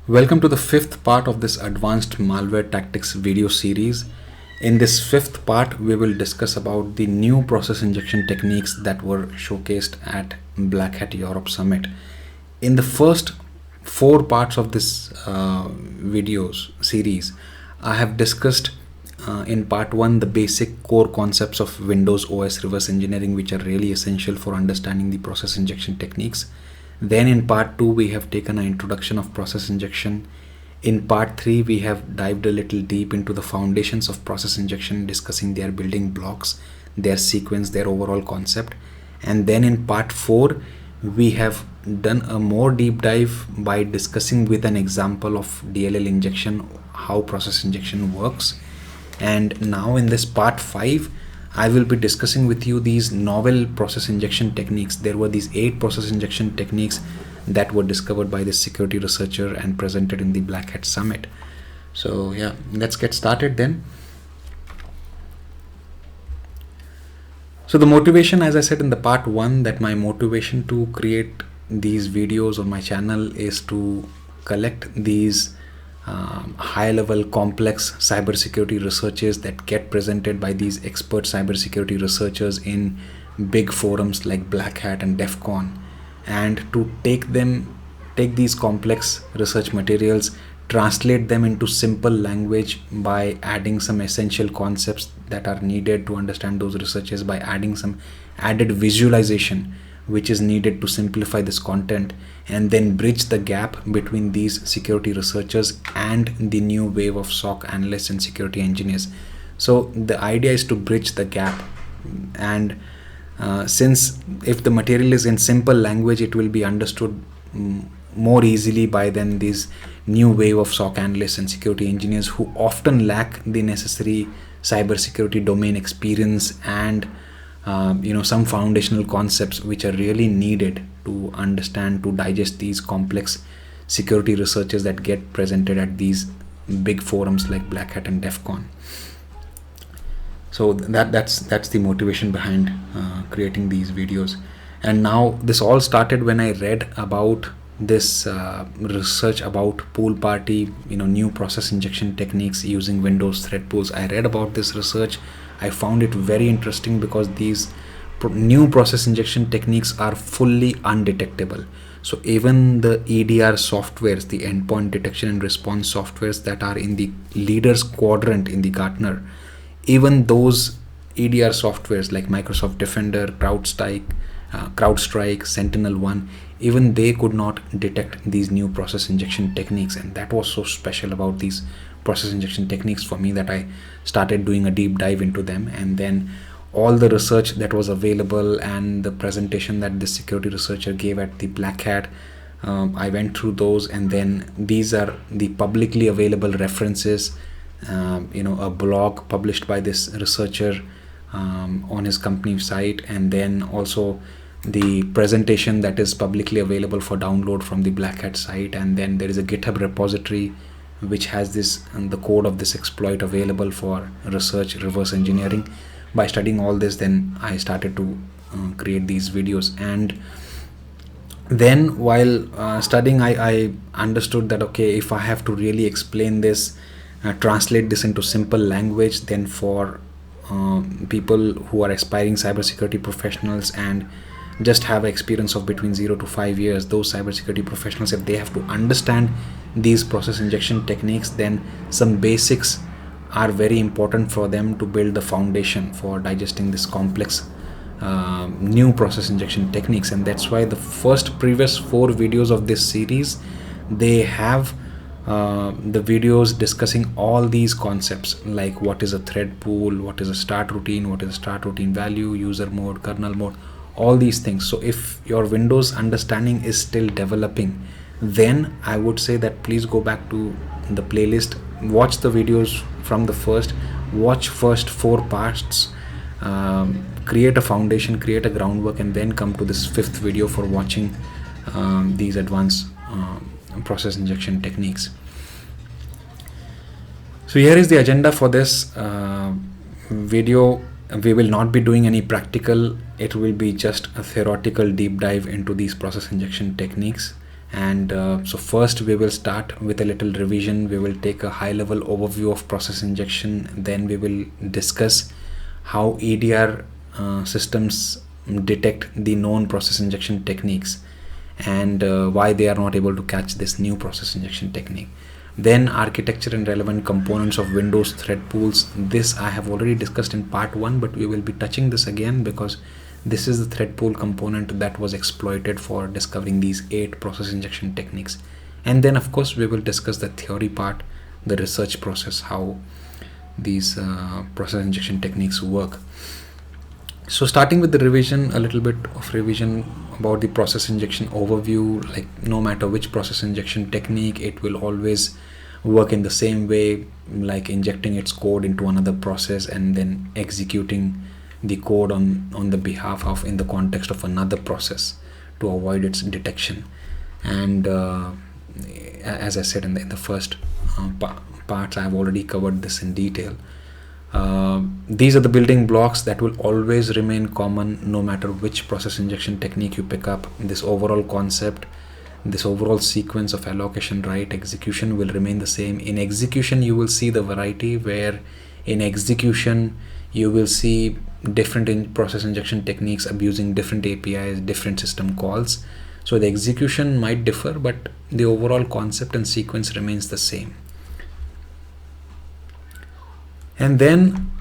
Welcome to the fifth part of this Advanced Malware Tactics video series. In this fifth part, we will discuss about the new process injection techniques that were showcased at Black Hat Europe Summit. In the first four parts of this videos series, I have discussed in part one the basic core concepts of Windows OS reverse engineering, which are really essential for understanding the process injection techniques. Then in part 2 we have taken an introduction of process injection. In part 3 we have dived a little deep into the foundations of process injection, discussing their building blocks, their sequence, their overall concept. And then in part 4 we have done a more deep dive by discussing with an example of DLL injection how process injection works. And now in this part 5 I will be discussing with you these novel process injection techniques. There were these 8 process injection techniques that were discovered by this security researcher and presented in the Black Hat Summit. So yeah, let's get started then. So the motivation, as I said in the part 1, that my motivation to create these videos on my channel is to collect these high-level complex cybersecurity researches that get presented by these expert cybersecurity researchers in big forums like Black Hat and DEF CON, and to take these complex research materials, translate them into simple language by adding some essential concepts that are needed to understand those researches, by adding some added visualization which is needed to simplify this content, and then bridge the gap between these security researchers and the new wave of SOC analysts and security engineers. So the idea is to bridge the gap, and since if the material is in simple language, it will be understood more easily by then these new wave of SOC analysts and security engineers who often lack the necessary cybersecurity domain experience and some foundational concepts which are really needed to understand, to digest these complex security researches that get presented at these big forums like Black Hat and DEF CON. So that's the motivation behind creating these videos. And now this all started when I read about this research about pool party, new process injection techniques using Windows thread pools. I read about this research. I found it very interesting because these new process injection techniques are fully undetectable. So even the EDR softwares, the Endpoint Detection and Response softwares that are in the leaders quadrant in the Gartner, even those EDR softwares like Microsoft Defender, CrowdStrike, Sentinel-1, even they could not detect these new process injection techniques. And that was so special about these process injection techniques for me that I started doing a deep dive into them. And then all the research that was available and the presentation that the security researcher gave at the Black Hat, I went through those, and then these are the publicly available references, a blog published by this researcher on his company site, and then also the presentation that is publicly available for download from the Black Hat site. And then there is a GitHub repository which has this and the code of this exploit available for research reverse engineering. By studying all this, then I started to create these videos. And then while studying, I understood that okay, if I have to really explain this, translate this into simple language, then for people who are aspiring cybersecurity professionals and just have experience of between 0 to 5 years, those cybersecurity professionals, if they have to understand these process injection techniques, then some basics are very important for them to build the foundation for digesting this complex new process injection techniques. And that's why the previous 4 videos of this series, they have the videos discussing all these concepts, like what is a thread pool, what is a start routine, what is a start routine value, user mode, kernel mode, all these things. So if your Windows understanding is still developing, then I would say that please go back to the playlist, watch the videos from the watch first 4 parts, create a foundation, create a groundwork, and then come to this 5th video for watching these advanced process injection techniques. So here is the agenda for this video. We will not be doing any practical, it will be just a theoretical deep dive into these process injection techniques. And so first we will start with a little revision. We will take a high level overview of process injection. Then we will discuss how EDR systems detect the known process injection techniques, and why they are not able to catch this new process injection technique. Then architecture and relevant components of Windows thread pools. This I have already discussed in part 1, but we will be touching this again because this is the thread pool component that was exploited for discovering these 8 process injection techniques. And then of course we will discuss the theory part, the research process, how these process injection techniques work. So starting with the revision, a little bit of revision about the process injection overview. Like no matter which process injection technique, it will always work in the same way, like injecting its code into another process and then executing the code on the behalf of, in the context of another process, to avoid its detection. And as I said in the first parts, I've already covered this in detail. These are the building blocks that will always remain common no matter which process injection technique you pick up. This overall concept, this overall sequence of allocation, write, execution will remain the same. In execution you will see the variety, where in execution you will see different process injection techniques abusing different APIs, different system calls. So the execution might differ, but the overall concept and sequence remains the same. And then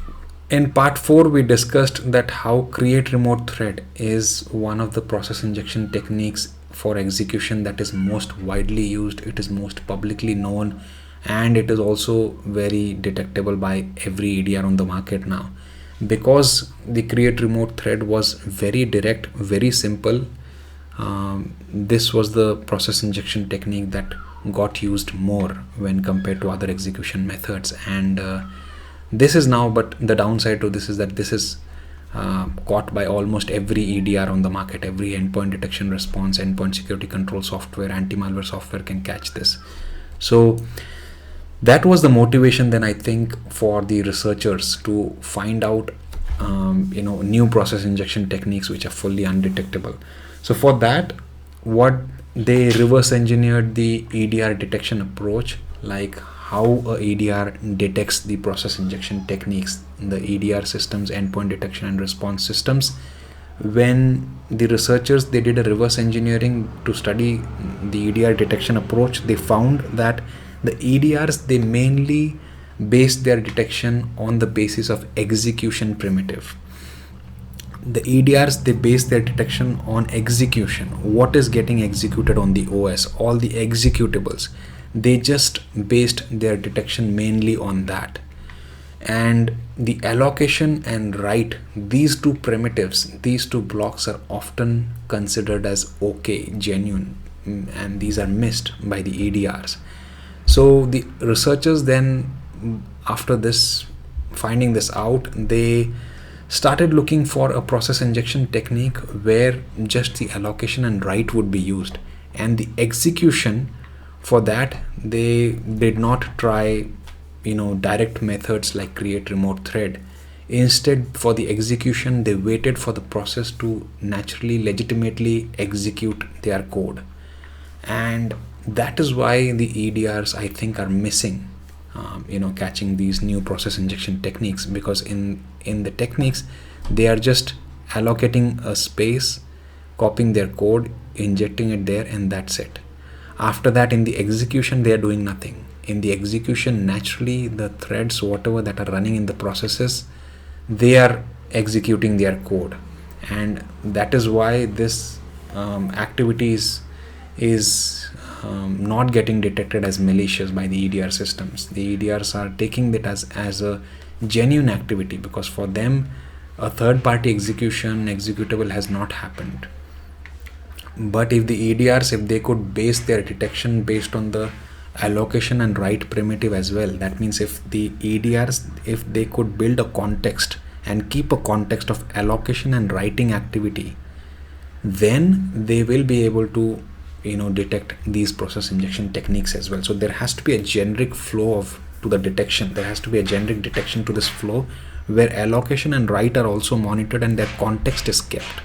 in part 4 we discussed that how create remote thread is one of the process injection techniques for execution that is most widely used. It is most publicly known, and it is also very detectable by every EDR on the market now, because the create remote thread was very direct, very simple. This was the process injection technique that got used more when compared to other execution methods. And this is now, but the downside to this is that this is caught by almost every EDR on the market. Every endpoint detection response, endpoint security control software, anti-malware software can catch this. So that was the motivation then, I think, for the researchers to find out new process injection techniques which are fully undetectable. So for that, what they reverse engineered the EDR detection approach, like how a EDR detects the process injection techniques, the EDR systems, endpoint detection and response systems. When the researchers, they did a reverse engineering to study the EDR detection approach, they found that the EDRs, they mainly based their detection on the basis of execution primitive. The EDRs, they base their detection on execution, what is getting executed on the OS, all the executables. They just based their detection mainly on that. And the allocation and write, these two primitives, these two blocks are often considered as okay, genuine, and these are missed by the EDRs. So the researchers then, after this, finding this out, they started looking for a process injection technique where just the allocation and write would be used, and the execution, for that they did not try direct methods like create remote thread. Instead, for the execution, they waited for the process to naturally, legitimately execute their code. And that is why the EDRs, I think, are missing catching these new process injection techniques, because in the techniques they are just allocating a space, copying their code, injecting it there, and that's it. After that, in the execution, they are doing nothing. In the execution, naturally the threads, whatever that are running in the processes, they are executing their code. And that is why this activities is not getting detected as malicious by the EDR systems. The EDRs are taking it as a genuine activity, because for them a third-party executable has not happened. But if the EDRs, if they could base their detection based on the allocation and write primitive as well, that means if the EDRs, if they could build a context and keep a context of allocation and writing activity, then they will be able to detect these process injection techniques as well. So there has to be a generic flow to the detection. There has to be a generic detection to this flow where allocation and write are also monitored and their context is kept.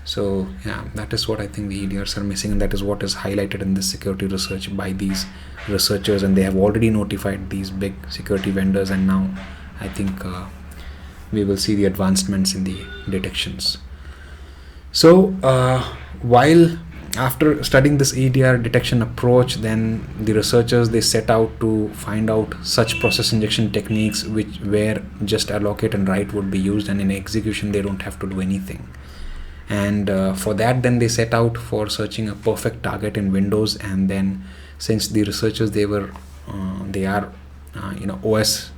So yeah, that is what I think the EDRs are missing, and that is what is highlighted in this security research by these researchers, and they have already notified these big security vendors, and now I think we will see the advancements in the detections. So while after studying this EDR detection approach, then the researchers, they set out to find out such process injection techniques where just allocate and write would be used, and in execution they don't have to do anything. And for that, then they set out for searching a perfect target in Windows. And then, since the researchers, they are OS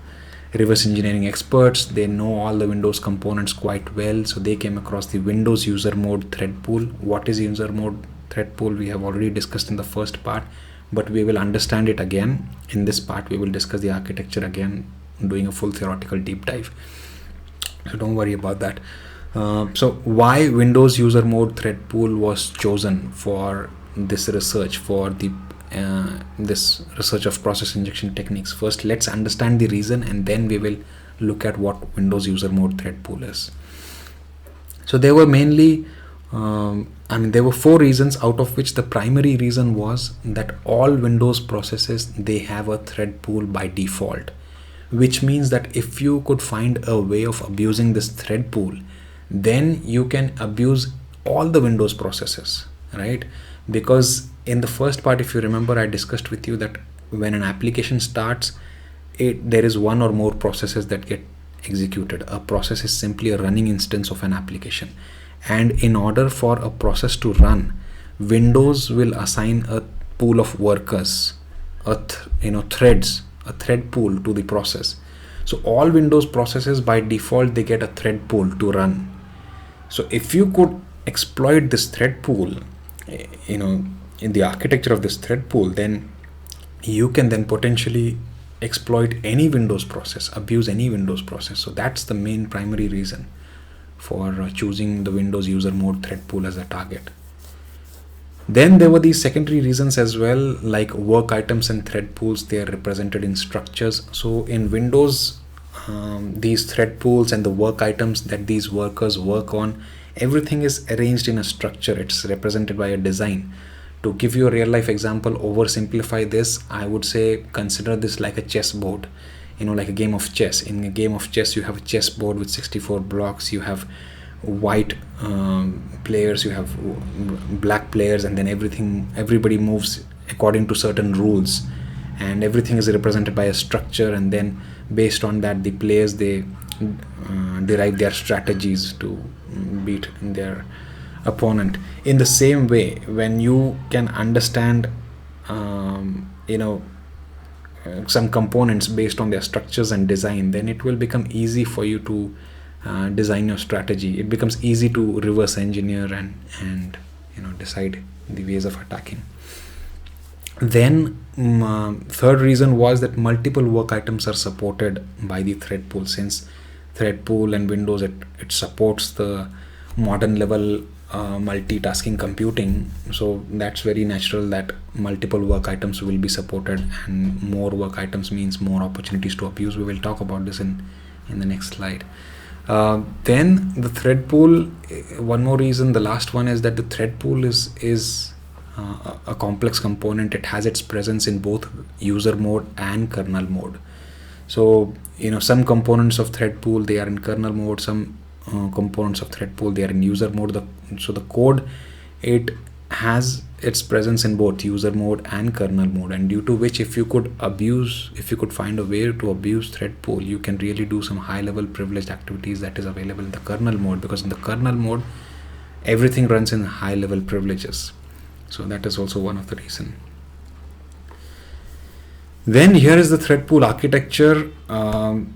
reverse engineering experts, they know all the Windows components quite well, so they came across the Windows user mode thread pool. What is user mode thread pool? We have already discussed in the first part, but we will understand it again in this part. We will discuss the architecture again, doing a full theoretical deep dive, so don't worry about that. So why Windows user mode thread pool was chosen for this research, for the this research of process injection techniques? First, let's understand the reason, and then we will look at what Windows user mode thread pool is. So there were mainly there were 4 reasons, out of which the primary reason was that all Windows processes, they have a thread pool by default, which means that if you could find a way of abusing this thread pool, then you can abuse all the Windows processes, right? Because in the first part, if you remember, I discussed with you that when an application starts, there is one or more processes that get executed. A process is simply a running instance of an application, and in order for a process to run, Windows will assign a pool of workers, threads, a thread pool to the process. So all Windows processes by default, they get a thread pool to run. So if you could exploit this thread pool, in the architecture of this thread pool, then you can then potentially exploit any Windows process, abuse any Windows process. So that's the main primary reason for choosing the Windows user mode thread pool as a target. Then there were these secondary reasons as well, like work items and thread pools. They are represented in structures. So in Windows, these thread pools and the work items that these workers work on, everything is arranged in a structure. It's represented by a design. To give you a real life example, oversimplify this, I would say consider this like a chessboard, like a game of chess. In a game of chess, you have a chessboard with 64 blocks. You have white players, you have black players, and then everybody moves according to certain rules, and everything is represented by a structure. And then based on that, the players, they derive their strategies to beat their opponent. In the same way, when you can understand some components based on their structures and design, then it will become easy for you to design your strategy. It becomes easy to reverse engineer and decide the ways of attacking. Then third reason was that multiple work items are supported by the thread pool. Since thread pool and Windows, it supports the modern level multitasking computing, so that's very natural that multiple work items will be supported, and more work items means more opportunities to abuse. We will talk about this in the next slide. Then the thread pool, one more reason, the last one, is that the thread pool is a complex component. It has its presence in both user mode and kernel mode. So some components of thread pool, they are in kernel mode, some components of thread pool, they are in user mode. So the code, it has its presence in both user mode and kernel mode, and due to which, if you could find a way to abuse thread pool, you can really do some high level privileged activities that is available in the kernel mode, because in the kernel mode everything runs in high level privileges. So that is also one of the reasons. Then here is the thread pool architecture.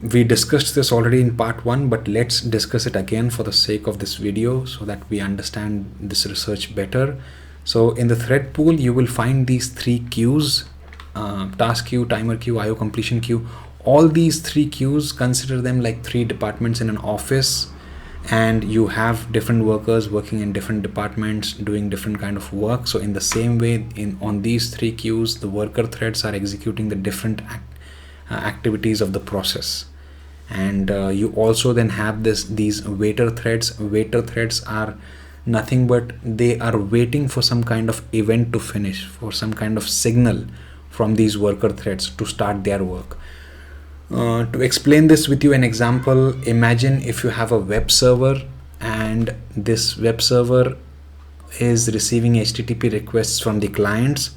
We discussed this already in part 1, but let's discuss it again for the sake of this video so that we understand this research better. So in the thread pool, you will find these 3 queues, task queue, timer queue, IO completion queue. All these 3 queues, consider them like 3 departments in an office, and you have different workers working in different departments doing different kind of work. So in the same way, on these 3 queues, the worker threads are executing the different activities of the process. And you also then have these waiter threads. Waiter threads are nothing but they are waiting for some kind of event to finish, for some kind of signal from these worker threads to start their work. To explain this with you an example, imagine if you have a web server and this web server is receiving HTTP requests from the clients.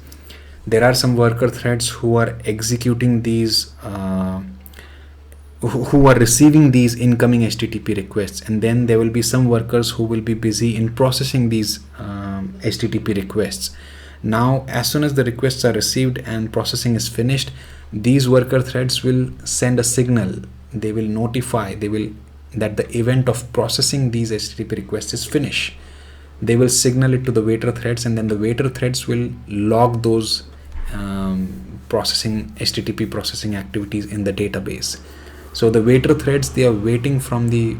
There are some worker threads who are executing these who are receiving these incoming HTTP requests, and then there will be some workers who will be busy in processing these HTTP requests. Now, as soon as the requests are received and processing is finished, these worker threads will send a signal. They will notify that the event of processing these HTTP requests is finished. They will signal it to the waiter threads, and then the waiter threads will log those HTTP processing activities in the database. So the waiter threads, they are waiting from the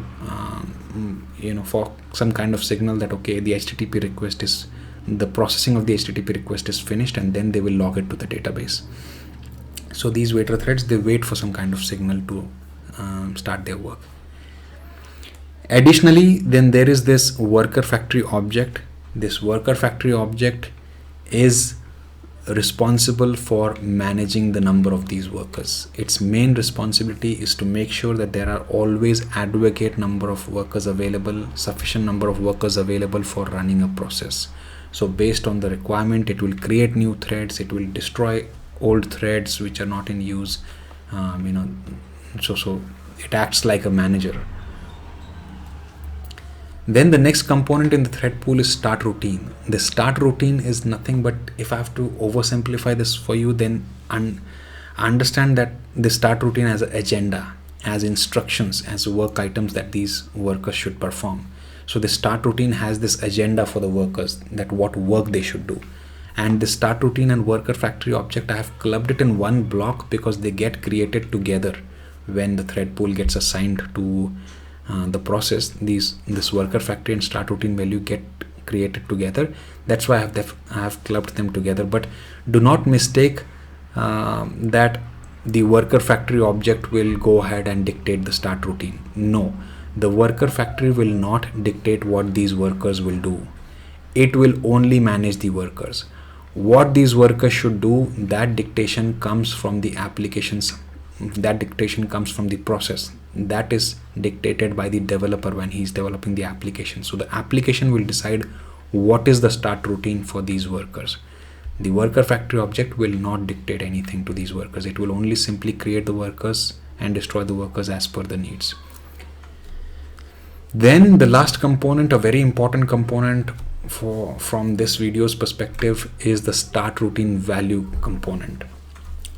for some kind of signal that okay, the processing of the HTTP request is finished, and then they will log it to the database. So these waiter threads, they wait for some kind of signal to start their work. Additionally, then there is this worker factory object. This worker factory object is responsible for managing the number of these workers. Its main responsibility is to make sure that there are always adequate number of workers available, sufficient number of workers available for running a process. So based on the requirement, it will create new threads, it will destroy old threads which are not in use. So it acts like a manager. Then the next component in the thread pool is start routine. The start routine is nothing but, if I have to oversimplify this for you, then understand that the start routine as an agenda, as instructions, as work items that these workers should perform. So the start routine has this agenda for the workers, that what work they should do. And the start routine and worker factory object, I have clubbed it in one block because they get created together when the thread pool gets assigned to the process. This worker factory and start routine value get created together. That's why I have clubbed them together. But do not mistake that the worker factory object will go ahead and dictate the start routine. No, the worker factory will not dictate what these workers will do. It will only manage the workers. What these workers should do, that dictation comes from the applications. That dictation comes from the process. That is dictated by the developer when he's developing the application. So the application will decide what is the start routine for these workers. The worker factory object will not dictate anything to these workers. It will only simply create the workers and destroy the workers as per the needs. Then the last component, a very important component from this video's perspective, is the start routine value component.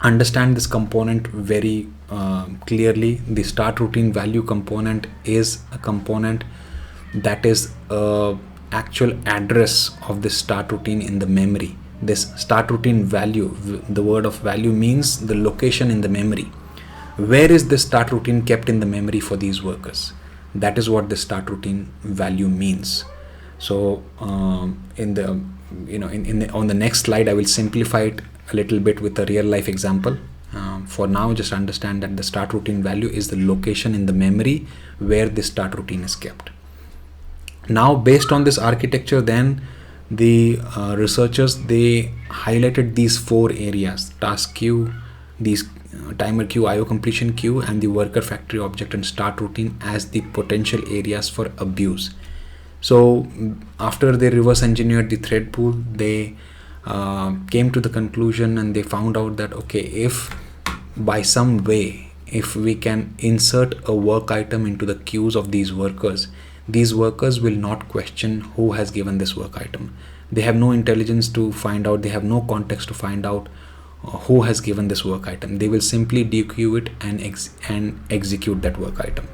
Understand this component very clearly. The start routine value component is a component that is actual address of the start routine in the memory. This start routine value, the word of value means the location in the memory. Where is this start routine kept in the memory for these workers? That is what the start routine value means. So on the next slide, I will simplify it a little bit with a real life example. For now, just understand that the start routine value is the location in the memory where this start routine is kept. Now, based on this architecture, then the researchers, they highlighted these 4 areas: task queue, these timer queue, IO completion queue, and the worker factory object and start routine as the potential areas for abuse. So after they reverse engineered the thread pool, they came to the conclusion and they found out that okay, if by some way, if we can insert a work item into the queues of these workers will not question who has given this work item. They have no intelligence to find out, they have no context to find out who has given this work item. They will simply dequeue it and execute that work item.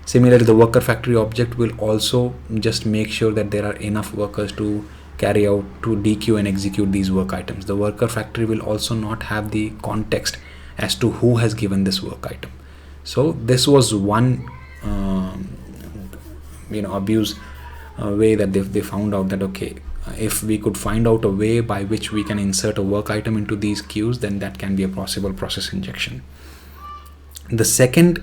Similarly, the worker factory object will also just make sure that there are enough workers to carry out, to dequeue and execute these work items. The worker factory will also not have the context as to who has given this work item. So this was one abuse way that they found out that okay, if we could find out a way by which we can insert a work item into these queues, then that can be a possible process injection. The second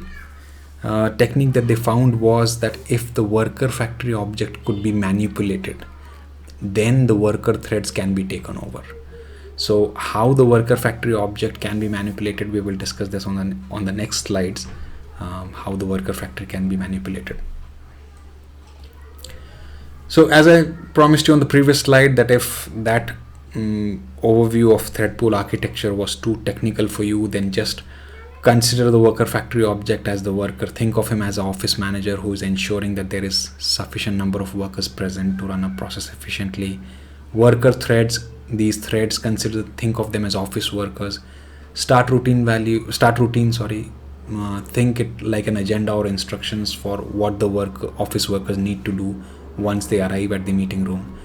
technique that they found was that if the worker factory object could be manipulated, then the worker threads can be taken over. So how the worker factory object can be manipulated, we will discuss this on the next slides, how the worker factory can be manipulated. So as I promised you on the previous slide, that if that overview of thread pool architecture was too technical for you, then just consider the worker factory object as the worker. Think of him as an office manager who is ensuring that there is sufficient number of workers present to run a process efficiently. Worker threads, these threads, think of them as office workers. Start routine, think it like an agenda or instructions for what the office workers need to do once they arrive at the meeting room.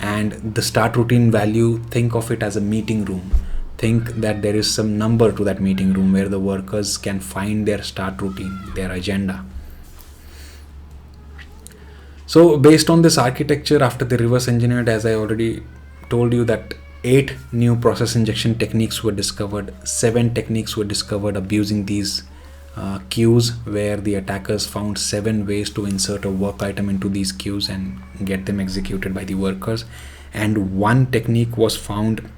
And the start routine value, think of it as a meeting room. Think that there is some number to that meeting room where the workers can find their start routine, their agenda. So based on this architecture, after the reverse engineered, as I already told you, that 8 new process injection techniques were discovered. 7 techniques were discovered abusing these queues, where the attackers found 7 ways to insert a work item into these queues and get them executed by the workers. And 1 technique was found,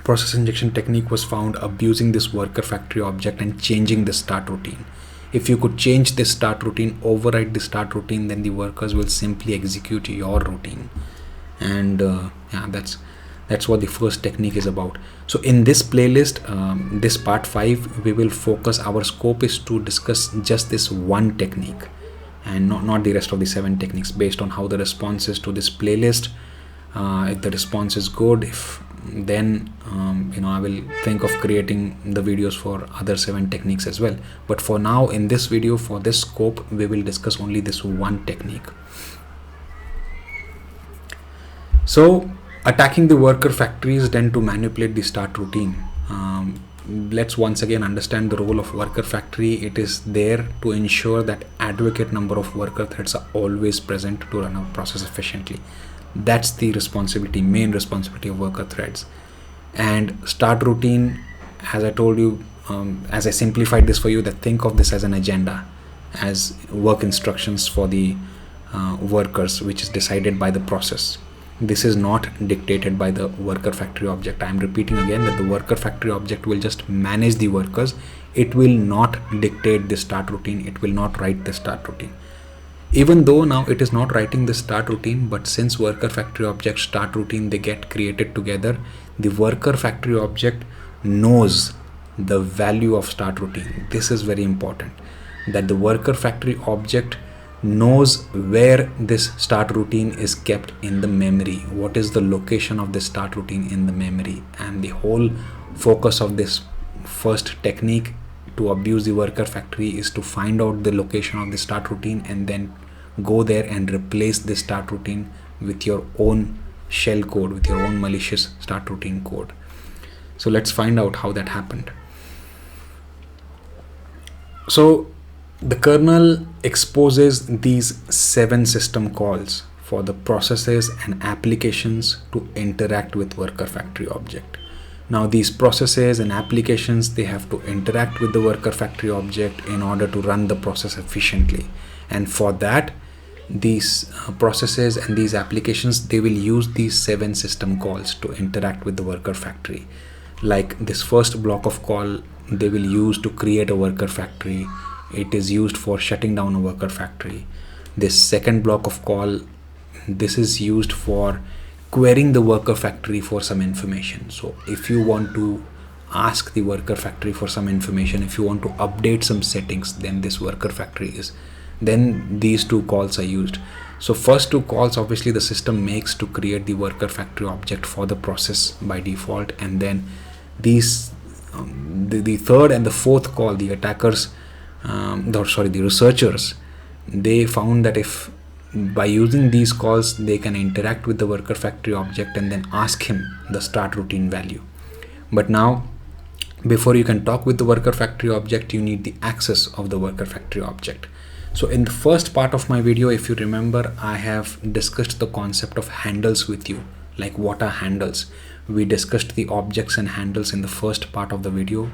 process injection technique was found abusing this worker factory object and changing the start routine. If you could change this start routine, override the start routine, then the workers will simply execute your routine. And that's what the first technique is about. So in this playlist, this part 5, we will focus, our scope is to discuss just this 1 technique and not the rest of the 7 techniques, based on how the response is to this playlist. If the response is good, then I will think of creating the videos for other 7 techniques as well. But for now, in this video, for this scope, we will discuss only this 1 technique. So attacking the worker factories then to manipulate the start routine. Let's once again understand the role of worker factory. It is there to ensure that adequate number of worker threads are always present to run a process efficiently. That's the main responsibility of worker threads. And start routine, as I told you, as I simplified this for you, that think of this as an agenda, as work instructions for the workers, which is decided by the process. This is not dictated by the worker factory object. I am repeating again that the worker factory object will just manage the workers. It will not dictate the start routine. It will not write the start routine. Even though now it is not writing the start routine, but since worker factory object start routine, they get created together, the worker factory object knows the value of start routine. This is very important, that the worker factory object knows where this start routine is kept in the memory. What is the location of the start routine in the memory? And the whole focus of this first technique to abuse the worker factory is to find out the location of the start routine and then go there and replace the start routine with your own shell code, with your own malicious start routine code. So let's find out how that happened. So the kernel exposes these 7 system calls for the processes and applications to interact with worker factory object. Now these processes and applications, they have to interact with the worker factory object in order to run the process efficiently. And for that, these processes and these applications, they will use these 7 system calls to interact with the worker factory. Like this first block of call, they will use to create a worker factory. It is used for shutting down a worker factory. This second block of call, this is used for querying the worker factory for some information. So if you want to ask the worker factory for some information, if you want to update some settings, then this worker factory then these 2 calls are used. So first 2 calls, obviously the system makes to create the worker factory object for the process by default. And then these, the third and the fourth call, the attackers, the researchers, they found that if by using these calls, they can interact with the worker factory object and then ask him the start routine value. But now, before you can talk with the worker factory object, you need the access of the worker factory object. So in the first part of my video, if you remember, I have discussed the concept of handles with you, like what are handles. We discussed the objects and handles in the first part of the video,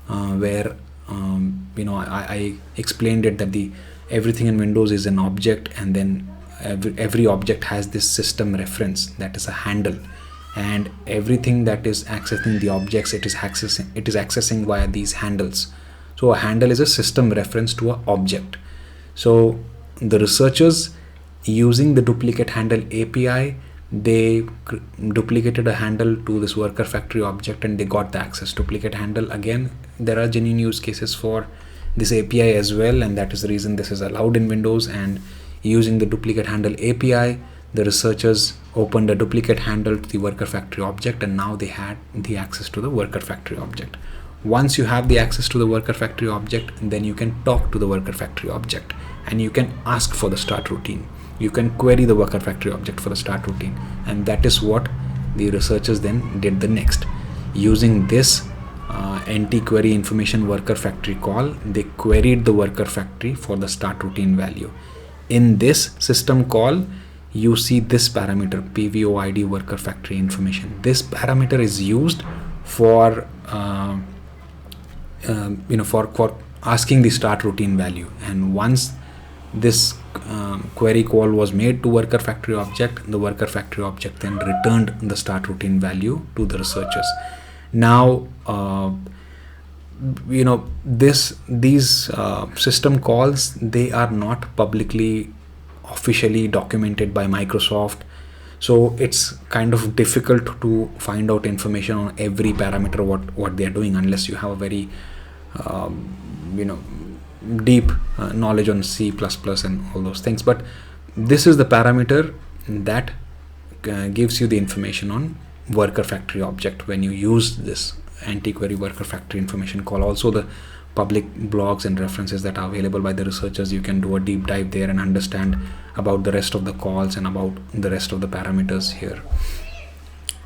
where I explained it that the everything in Windows is an object, and then every object has this system reference that is a handle, and everything that is accessing the objects, it is accessing via these handles. So a handle is a system reference to an object. So the researchers, using the duplicate handle API, they duplicated a handle to this worker factory object, and they got the access. Duplicate handle, again, there are genuine use cases for this API as well, and that is the reason this is allowed in Windows. And using the duplicate handle API, the researchers opened a duplicate handle to the worker factory object, and now they had the access to the worker factory object. Once you have the access to the worker factory object, then you can talk to the worker factory object, and you can ask for the start routine. You can query the worker factory object for the start routine, and that is what the researchers then did the next. Using this NT-query information worker factory call, they queried the worker factory for the start routine value. In this system call, you see this parameter, PVOID worker factory information. This parameter is used for for asking the start routine value. And once this query call was made to worker factory object, the worker factory object then returned the start routine value to the researchers. Now these system calls, they are not publicly officially documented by Microsoft, so it's kind of difficult to find out information on every parameter what they are doing, unless you have a very deep knowledge on C++ and all those things. But this is the parameter that gives you the information on worker factory object when you use this anti-query worker factory information call. Also, the public blogs and references that are available by the researchers, you can do a deep dive there and understand about the rest of the calls and about the rest of the parameters here.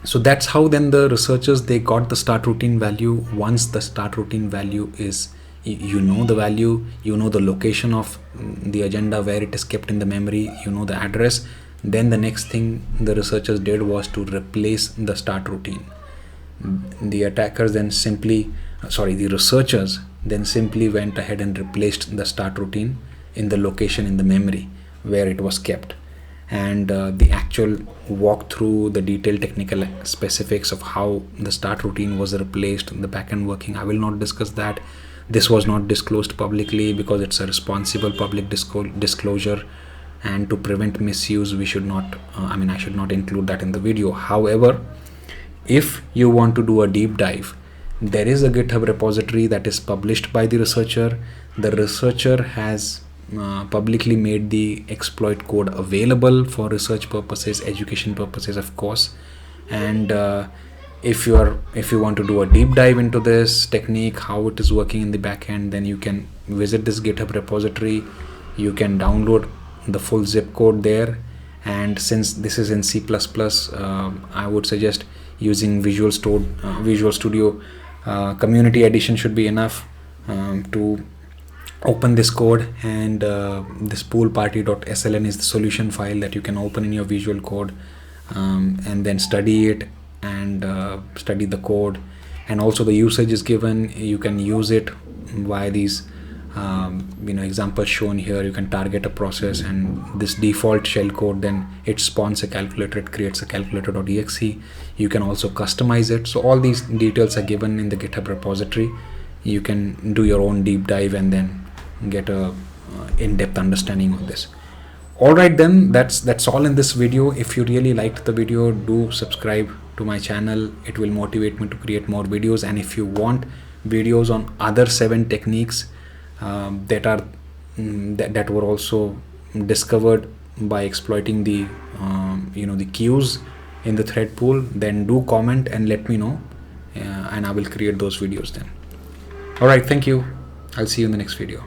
So that's how then the researchers, they got the start routine value. Once the start routine value is, you know the value, you know the location of the agenda where it is kept in the memory, you know the address, then the next thing the researchers did was to replace the start routine. The researchers then simply went ahead and replaced the start routine in the location in the memory where it was kept. And the actual walkthrough, the detailed technical specifics of how the start routine was replaced, the backend working, I will not discuss that. This was not disclosed publicly because it's a responsible public disclosure, and to prevent misuse, we should not, I should not include that in the video. However, if you want to do a deep dive, there is a GitHub repository that is published by the researcher. The researcher has publicly made the exploit code available for research purposes, education purposes, of course. And if you want to do a deep dive into this technique, how it is working in the backend, then you can visit this GitHub repository. You can download the full zip code there. And since this is in C++, I would suggest using Visual Studio Community Edition should be enough to open this code. And this poolparty.sln is the solution file that you can open in your Visual Code and then study it and study the code. And also the usage is given. You can use it via these examples shown here. You can target a process, and this default shell code, then it spawns a calculator, it creates a calculator.exe. You can also customize it. So all these details are given in the GitHub repository. You can do your own deep dive and then get a in-depth understanding of this. Alright, then that's all in this video. If you really liked the video, do subscribe to my channel. It will motivate me to create more videos. And if you want videos on other 7 techniques that were also discovered by exploiting the the queues in the thread pool, then do comment and let me know, and I will create those videos then. Alright, thank you. I'll see you in the next video.